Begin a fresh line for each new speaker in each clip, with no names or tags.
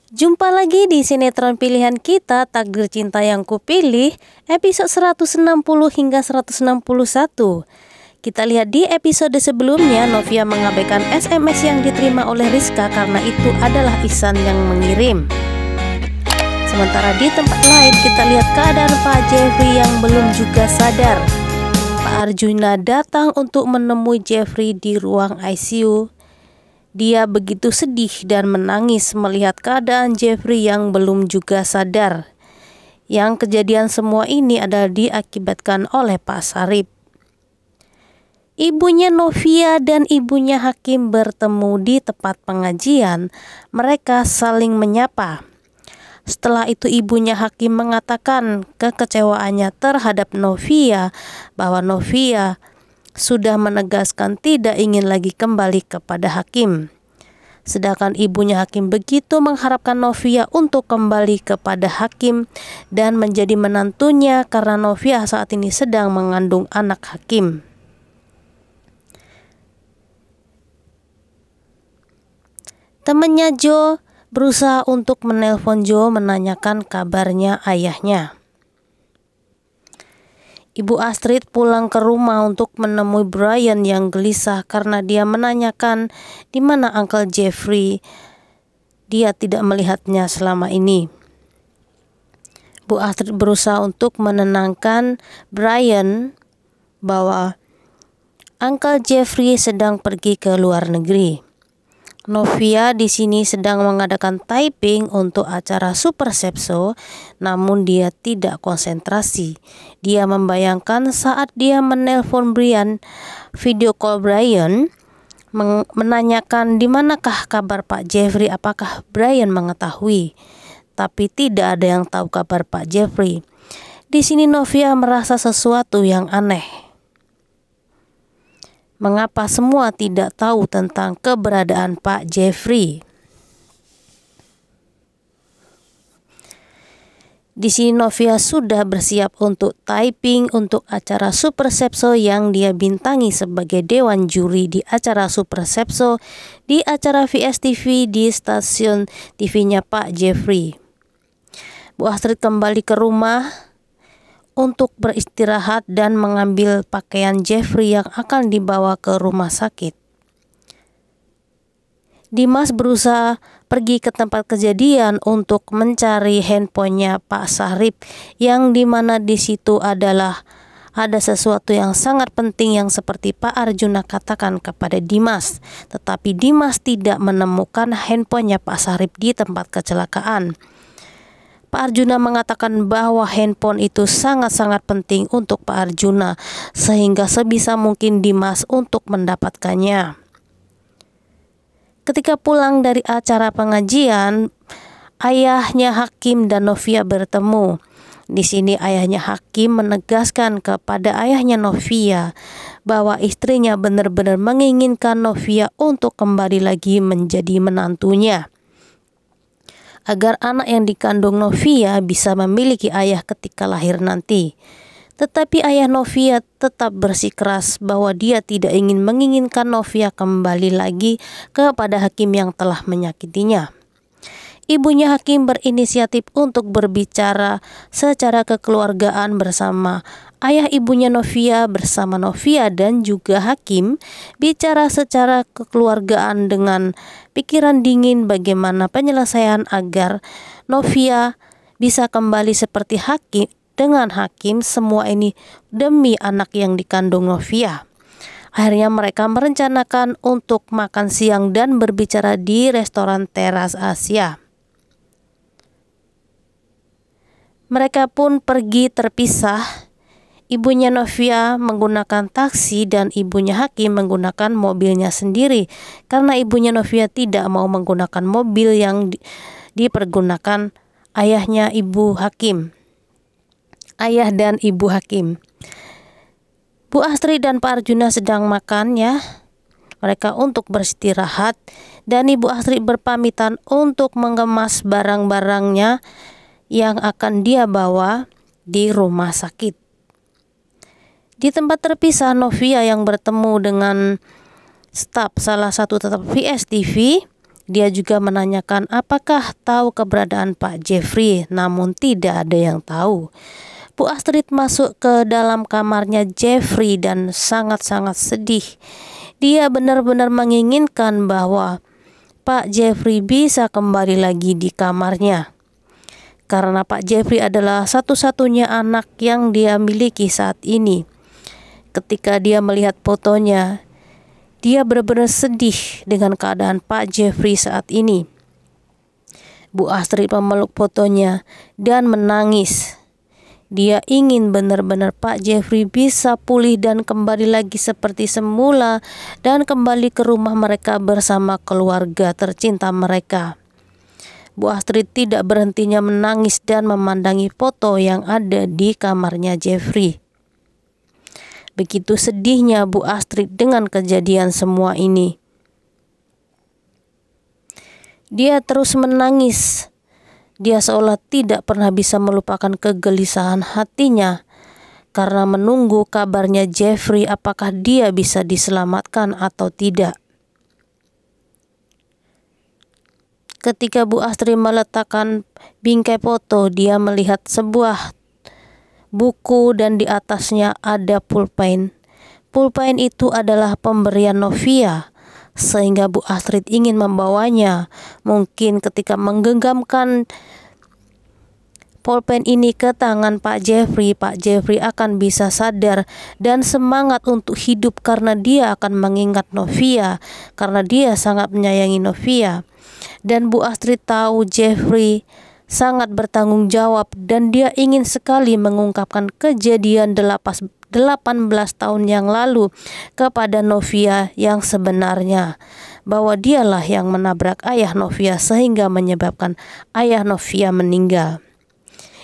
Jumpa lagi di sinetron pilihan kita, Takdir Cinta Yang Kupilih, episode 160 hingga 161. Kita lihat di episode sebelumnya, Novia mengabaikan SMS yang diterima oleh Rizka karena itu adalah Ihsan yang mengirim. Sementara di tempat lain kita lihat keadaan Pak Jeffrey yang belum juga sadar. Pak Arjuna datang untuk menemui Jeffrey di ruang ICU. Dia begitu sedih dan menangis melihat keadaan Jeffrey yang belum juga sadar. Yang kejadian semua ini adalah diakibatkan oleh Pak Sarip. Ibunya Novia dan ibunya Hakim bertemu di tempat pengajian. Mereka saling menyapa. Setelah itu ibunya Hakim mengatakan kekecewaannya terhadap Novia, bahwa Novia sudah menegaskan tidak ingin lagi kembali kepada Hakim. Sedangkan ibunya Hakim begitu mengharapkan Novia untuk kembali kepada Hakim dan menjadi menantunya karena Novia saat ini sedang mengandung anak Hakim. Temannya Jo berusaha untuk menelpon Jo menanyakan kabarnya ayahnya. Ibu Astrid pulang ke rumah untuk menemui Brian yang gelisah karena dia menanyakan di mana Uncle Jeffrey. Dia tidak melihatnya selama ini. Bu Astrid berusaha untuk menenangkan Brian bahwa Uncle Jeffrey sedang pergi ke luar negeri. Novia di sini sedang mengadakan typing untuk acara Super Sepso, namun dia tidak konsentrasi. Dia membayangkan saat dia menelpon Brian, video call Brian, menanyakan di manakah kabar Pak Jeffrey, apakah Brian mengetahui. Tapi tidak ada yang tahu kabar Pak Jeffrey. Di sini Novia merasa sesuatu yang aneh. Mengapa semua tidak tahu tentang keberadaan Pak Jeffrey? Di sini Novia sudah bersiap untuk typing untuk acara Super Sepso yang dia bintangi sebagai dewan juri di acara Super Sepso di acara VSTV di stasiun TV-nya Pak Jeffrey. Bu Astrid kembali ke rumah untuk beristirahat dan mengambil pakaian Jeffrey yang akan dibawa ke rumah sakit. Dimas berusaha pergi ke tempat kejadian untuk mencari handphonenya Pak Sarip, yang dimana di situ adalah ada sesuatu yang sangat penting yang seperti Pak Arjuna katakan kepada Dimas. Tetapi Dimas tidak menemukan handphonenya Pak Sarip di tempat kecelakaan. Pak Arjuna mengatakan bahwa handphone itu sangat-sangat penting untuk Pak Arjuna, sehingga sebisa mungkin Dimas untuk mendapatkannya. Ketika pulang dari acara pengajian, ayahnya Hakim dan Novia bertemu. Di sini ayahnya Hakim menegaskan kepada ayahnya Novia bahwa istrinya benar-benar menginginkan Novia untuk kembali lagi menjadi menantunya, agar anak yang dikandung Novia bisa memiliki ayah ketika lahir nanti. Tetapi ayah Novia tetap bersikeras bahwa dia tidak ingin menginginkan Novia kembali lagi kepada Hakim yang telah menyakitinya. Ibunya Hakim berinisiatif untuk berbicara secara kekeluargaan bersama ayah ibunya Novia bersama Novia dan juga Hakim, bicara secara kekeluargaan dengan pikiran dingin bagaimana penyelesaian agar Novia bisa kembali seperti Hakim. Dengan Hakim, semua ini demi anak yang dikandung Novia. Akhirnya mereka merencanakan untuk makan siang dan berbicara di restoran Teras Asia. Mereka pun pergi terpisah. Ibunya Novia menggunakan taksi dan ibunya Hakim menggunakan mobilnya sendiri, karena ibunya Novia tidak mau menggunakan mobil yang dipergunakan ayahnya ibu Hakim. Ayah dan ibu Hakim. Bu Astrid dan Pak Arjuna sedang makan ya. Mereka untuk beristirahat dan Ibu Astrid berpamitan untuk mengemas barang-barangnya yang akan dia bawa di rumah sakit. Di tempat terpisah, Novia yang bertemu dengan staf salah satu tetap VSTV Dia juga menanyakan apakah tahu keberadaan Pak Jeffrey, namun tidak ada yang tahu. Bu Astrid masuk ke dalam kamarnya Jeffrey dan sangat-sangat sedih. Dia benar-benar menginginkan bahwa Pak Jeffrey bisa kembali lagi di kamarnya. Karena Pak Jeffrey adalah satu-satunya anak yang dia miliki saat ini. Ketika dia melihat fotonya, dia benar-benar sedih dengan keadaan Pak Jeffrey saat ini. Bu Astrid memeluk fotonya dan menangis. Dia ingin benar-benar Pak Jeffrey bisa pulih dan kembali lagi seperti semula dan kembali ke rumah mereka bersama keluarga tercinta mereka. Bu Astrid tidak berhentinya menangis dan memandangi foto yang ada di kamarnya Jeffrey. Begitu sedihnya Bu Astrid dengan kejadian semua ini. Dia terus menangis. Dia seolah tidak pernah bisa melupakan kegelisahan hatinya karena menunggu kabarnya Jeffrey apakah dia bisa diselamatkan atau tidak. Ketika Bu Astrid meletakkan bingkai foto, dia melihat sebuah buku dan di atasnya ada pulpen. Pulpen itu adalah pemberian Novia, sehingga Bu Astrid ingin membawanya. Mungkin ketika menggenggamkan pulpen ini ke tangan Pak Jeffrey akan bisa sadar dan semangat untuk hidup karena dia akan mengingat Novia, karena dia sangat menyayangi Novia. Dan Bu Astrid tahu Jeffrey sangat bertanggung jawab dan dia ingin sekali mengungkapkan kejadian 18 tahun yang lalu kepada Novia yang sebenarnya, bahwa dialah yang menabrak ayah Novia sehingga menyebabkan ayah Novia meninggal.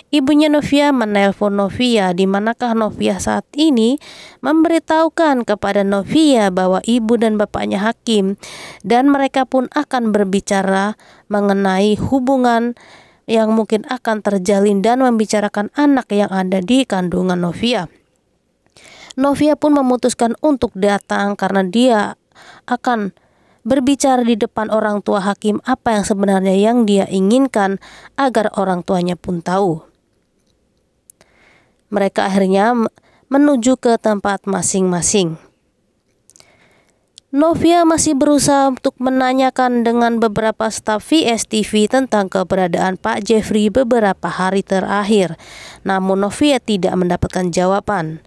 Ibunya Novia menelpon Novia di manakah Novia saat ini, memberitahukan kepada Novia bahwa ibu dan bapaknya Hakim dan mereka pun akan berbicara mengenai hubungan yang mungkin akan terjalin dan membicarakan anak yang ada di kandungan Novia. Novia pun memutuskan untuk datang karena dia akan berbicara di depan orang tua Hakim apa yang sebenarnya yang dia inginkan agar orang tuanya pun tahu. Mereka akhirnya menuju ke tempat masing-masing. Novia masih berusaha untuk menanyakan dengan beberapa staf VSTV tentang keberadaan Pak Jeffrey beberapa hari terakhir. Namun Novia tidak mendapatkan jawaban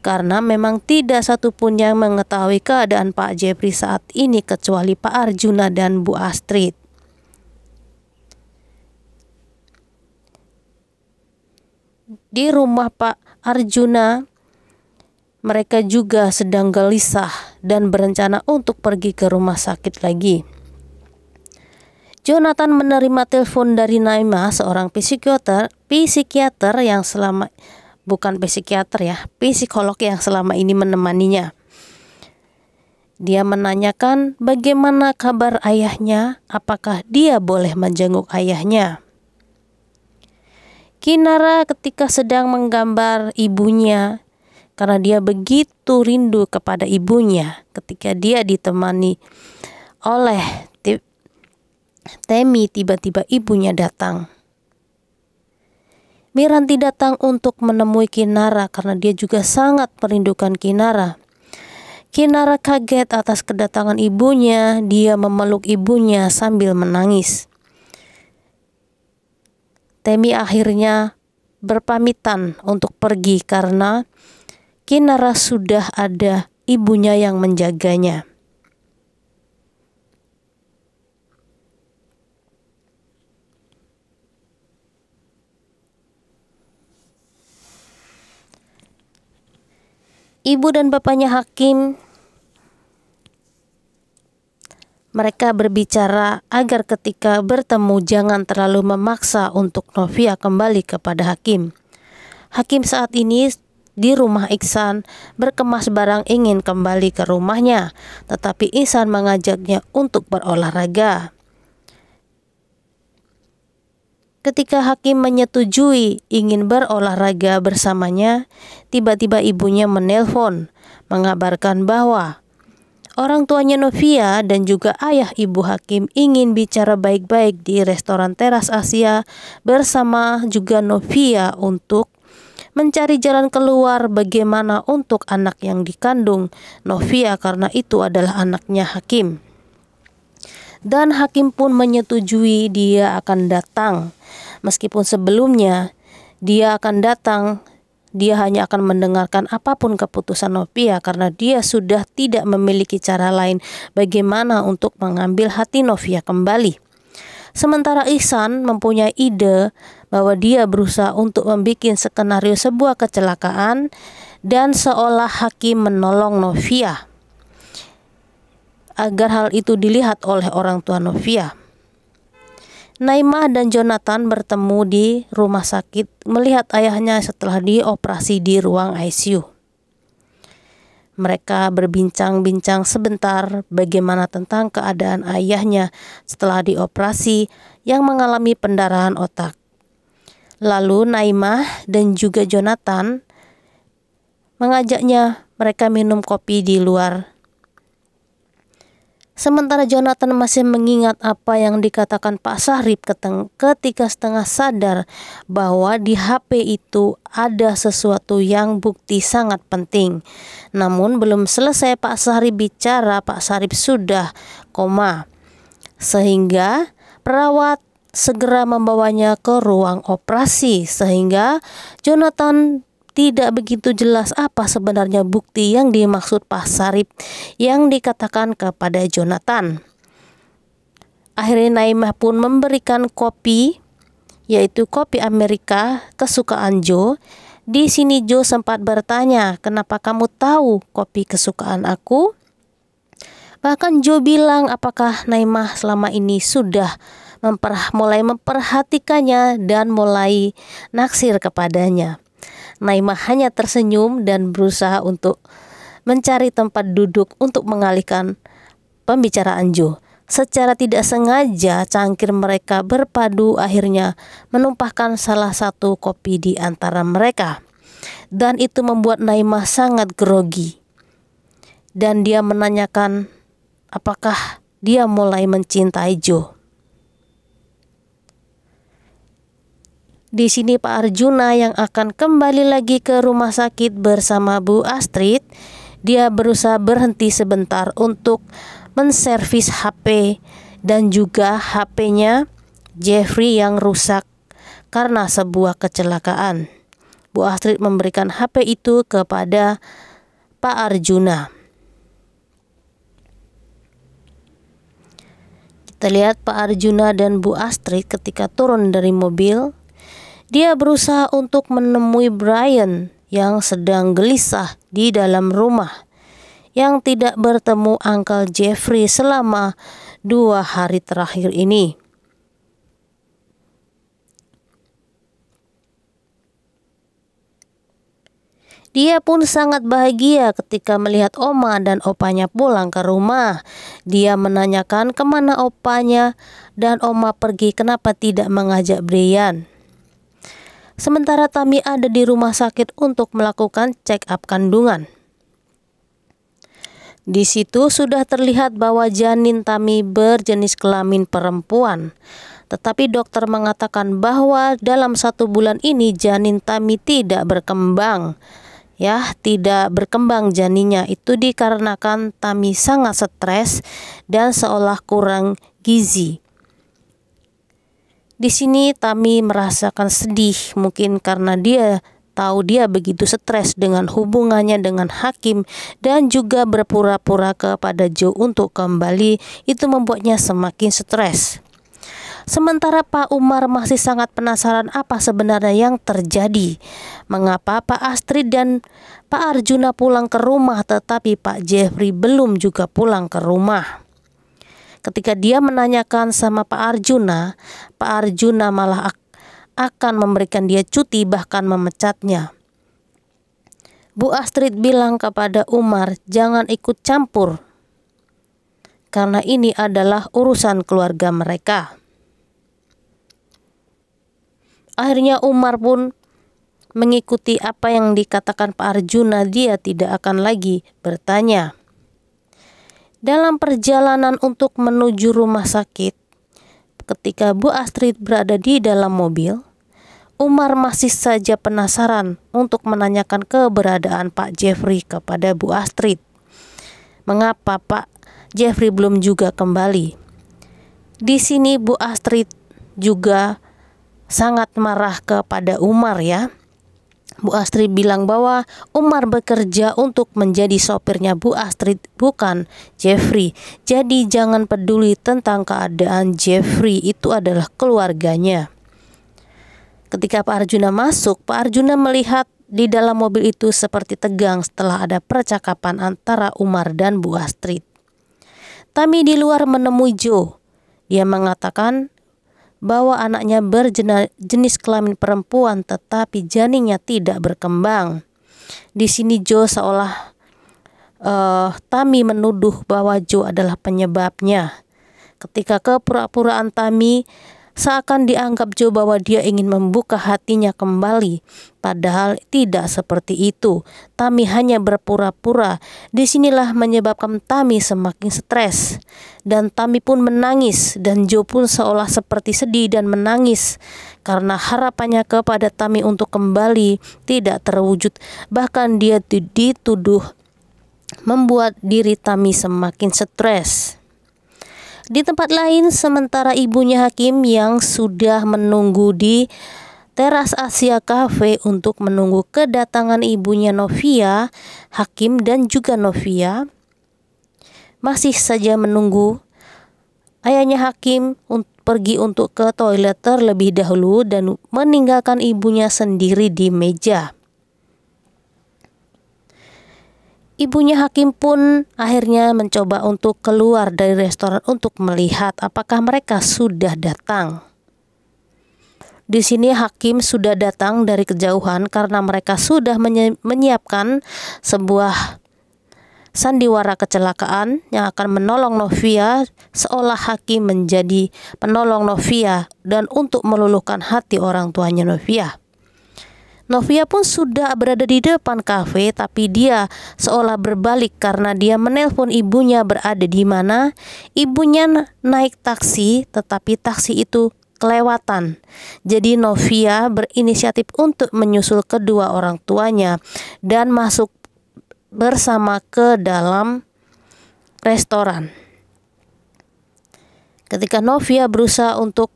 karena memang tidak satupun yang mengetahui keadaan Pak Jeffrey saat ini kecuali Pak Arjuna dan Bu Astrid. Di rumah Pak Arjuna, mereka juga sedang gelisah dan berencana untuk pergi ke rumah sakit lagi. Jonathan menerima telepon dari Naima, seorang psikiater yang selama psikolog yang selama ini menemaninya. Dia menanyakan bagaimana kabar ayahnya, apakah dia boleh menjenguk ayahnya. Kinara ketika sedang menggambar ibunya karena dia begitu rindu kepada ibunya. Ketika dia ditemani oleh Temi, tiba-tiba ibunya datang. Miranti datang untuk menemui Kinara karena dia juga sangat merindukan Kinara. Kinara kaget atas kedatangan ibunya. Dia memeluk ibunya sambil menangis. Temi akhirnya berpamitan untuk pergi karena Kinara sudah ada ibunya yang menjaganya. Ibu dan bapaknya Hakim, mereka berbicara agar ketika bertemu jangan terlalu memaksa untuk Novia kembali kepada Hakim. Hakim saat ini di rumah Iksan berkemas barang ingin kembali ke rumahnya, tetapi Ihsan mengajaknya untuk berolahraga. Ketika Hakim menyetujui ingin berolahraga bersamanya, tiba-tiba ibunya menelpon mengabarkan bahwa Orang tuanya Novia dan juga ayah ibu Hakim ingin bicara baik-baik di restoran teras Asia bersama juga Novia untuk mencari jalan keluar bagaimana untuk anak yang dikandung Novia, karena itu adalah anaknya Hakim. Dan Hakim pun menyetujui dia akan datang. Meskipun sebelumnya dia akan datang, dia hanya akan mendengarkan apapun keputusan Novia karena dia sudah tidak memiliki cara lain bagaimana untuk mengambil hati Novia kembali. Sementara Ihsan mempunyai ide bahwa dia berusaha untuk membuat skenario sebuah kecelakaan dan seolah Hakim menolong Novia agar hal itu dilihat oleh orang tua Novia. Naimah dan Jonathan bertemu di rumah sakit melihat ayahnya setelah dioperasi di ruang ICU. Mereka berbincang-bincang sebentar bagaimana tentang keadaan ayahnya setelah dioperasi yang mengalami pendarahan otak. Lalu Naimah dan juga Jonathan mengajaknya mereka minum kopi di luar. Sementara Jonathan masih mengingat apa yang dikatakan Pak Sahrib ketika setengah sadar bahwa di HP itu ada sesuatu yang bukti sangat penting. Namun belum selesai Pak Sahrib bicara, Pak Sahrib sudah koma. Sehingga perawat segera membawanya ke ruang operasi sehingga Jonathan tidak begitu jelas apa sebenarnya bukti yang dimaksud Pak Sahrib yang dikatakan kepada Jonathan. Akhirnya Naimah pun memberikan kopi, yaitu kopi Amerika kesukaan Joe. Di sini Joe sempat bertanya, "Kenapa kamu tahu kopi kesukaan aku?" Bahkan Joe bilang apakah Naimah selama ini sudah mulai memperhatikannya dan mulai naksir kepadanya. Naimah hanya tersenyum dan berusaha untuk mencari tempat duduk untuk mengalihkan pembicaraan Joe. Secara tidak sengaja cangkir mereka berpadu akhirnya menumpahkan salah satu kopi di antara mereka. Dan itu membuat Naimah sangat grogi. Dan dia menanyakan apakah dia mulai mencintai Joe. Di sini Pak Arjuna yang akan kembali lagi ke rumah sakit bersama Bu Astrid. Dia berusaha berhenti sebentar untuk menservis HP dan juga HP-nya Jeffrey yang rusak karena sebuah kecelakaan. Bu Astrid memberikan HP itu kepada Pak Arjuna. Kita lihat Pak Arjuna dan Bu Astrid ketika turun dari mobil. Dia berusaha untuk menemui Brian yang sedang gelisah di dalam rumah, yang tidak bertemu Uncle Jeffrey selama 2 hari terakhir ini. Dia pun sangat bahagia ketika melihat Oma dan opanya pulang ke rumah. Dia menanyakan kemana opanya dan Oma pergi, kenapa tidak mengajak Brian. Sementara Tami ada di rumah sakit untuk melakukan check up kandungan. Di situ sudah terlihat bahwa janin Tami berjenis kelamin perempuan. Tetapi dokter mengatakan bahwa dalam 1 bulan ini janin Tami tidak berkembang. Tidak berkembang janinnya. Itu dikarenakan Tami sangat stres dan seolah kurang gizi. Di sini Tami merasakan sedih, mungkin karena dia tahu dia begitu stres dengan hubungannya dengan Hakim dan juga berpura-pura kepada Joe untuk kembali, itu membuatnya semakin stres. Sementara Pak Umar masih sangat penasaran apa sebenarnya yang terjadi. Mengapa Pak Astrid dan Pak Arjuna pulang ke rumah tetapi Pak Jeffrey belum juga pulang ke rumah. Ketika dia menanyakan sama Pak Arjuna malah akan memberikan dia cuti, bahkan memecatnya. Bu Astrid bilang kepada Umar, jangan ikut campur, karena ini adalah urusan keluarga mereka. Akhirnya Umar pun mengikuti apa yang dikatakan Pak Arjuna, dia tidak akan lagi bertanya. Dalam perjalanan untuk menuju rumah sakit, ketika Bu Astrid berada di dalam mobil, Umar masih saja penasaran untuk menanyakan keberadaan Pak Jeffrey kepada Bu Astrid. Mengapa Pak Jeffrey belum juga kembali? Di sini Bu Astrid juga sangat marah kepada Umar ya. Bu Astrid bilang bahwa Umar bekerja untuk menjadi sopirnya Bu Astrid, bukan Jeffrey. Jadi jangan peduli tentang keadaan Jeffrey, itu adalah keluarganya. Ketika Pak Arjuna masuk, Pak Arjuna melihat di dalam mobil itu seperti tegang setelah ada percakapan antara Umar dan Bu Astrid. Tami di luar menemui Joe. Dia mengatakan bahwa anaknya berjenis kelamin perempuan tetapi janinnya tidak berkembang. Di sini Joe seolah Tami menuduh bahwa Joe adalah penyebabnya. Ketika kepura-puraan Tami seakan dianggap Joe bahwa dia ingin membuka hatinya kembali, padahal tidak seperti itu. Tami hanya berpura-pura. Disinilah menyebabkan Tami semakin stres, dan Tami pun menangis, dan Joe pun seolah seperti sedih dan menangis karena harapannya kepada Tami untuk kembali tidak terwujud. Bahkan dia dituduh membuat diri Tami semakin stres. Di tempat lain, sementara ibunya Hakim yang sudah menunggu di teras Asia Cafe untuk menunggu kedatangan ibunya Novia, Hakim dan juga Novia masih saja menunggu. Ayahnya Hakim pergi untuk ke toilet terlebih dahulu dan meninggalkan ibunya sendiri di meja. Ibunya Hakim pun akhirnya mencoba untuk keluar dari restoran untuk melihat apakah mereka sudah datang. Di sini Hakim sudah datang dari kejauhan karena mereka sudah menyiapkan sebuah sandiwara kecelakaan yang akan menolong Novia, seolah Hakim menjadi penolong Novia dan untuk meluluhkan hati orang tuanya Novia. Novia pun sudah berada di depan kafe, tapi dia seolah berbalik karena dia menelpon ibunya berada di mana. Ibunya naik taksi, tetapi taksi itu kelewatan. Jadi Novia berinisiatif untuk menyusul kedua orang tuanya dan masuk bersama ke dalam restoran. Ketika Novia berusaha untuk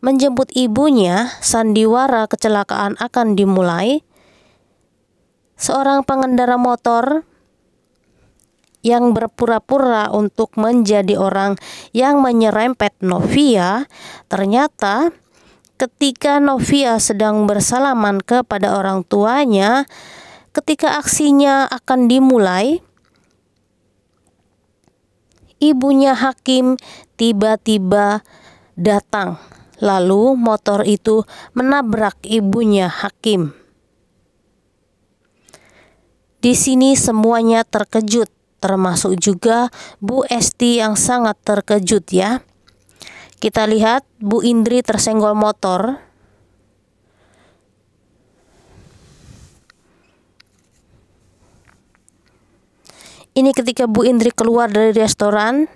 menjemput ibunya, sandiwara kecelakaan akan dimulai. Seorang pengendara motor yang berpura-pura untuk menjadi orang yang menyerempet Novia, ternyata ketika Novia sedang bersalaman kepada orang tuanya, ketika aksinya akan dimulai, ibunya Hakim tiba-tiba datang. Lalu motor itu menabrak ibunya Hakim. Di sini semuanya terkejut, termasuk juga Bu Esti yang sangat terkejut ya. Kita lihat Bu Indri tersenggol motor. Ini ketika Bu Indri keluar dari restoran.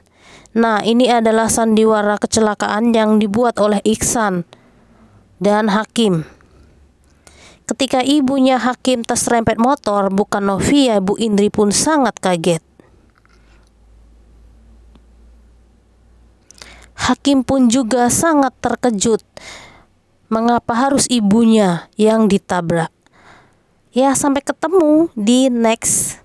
Nah, ini adalah sandiwara kecelakaan yang dibuat oleh Iksan dan Hakim. Ketika ibunya Hakim terserempet motor, bukan Novia, Bu Indri pun sangat kaget. Hakim pun juga sangat terkejut. Mengapa harus ibunya yang ditabrak? Ya, sampai ketemu di next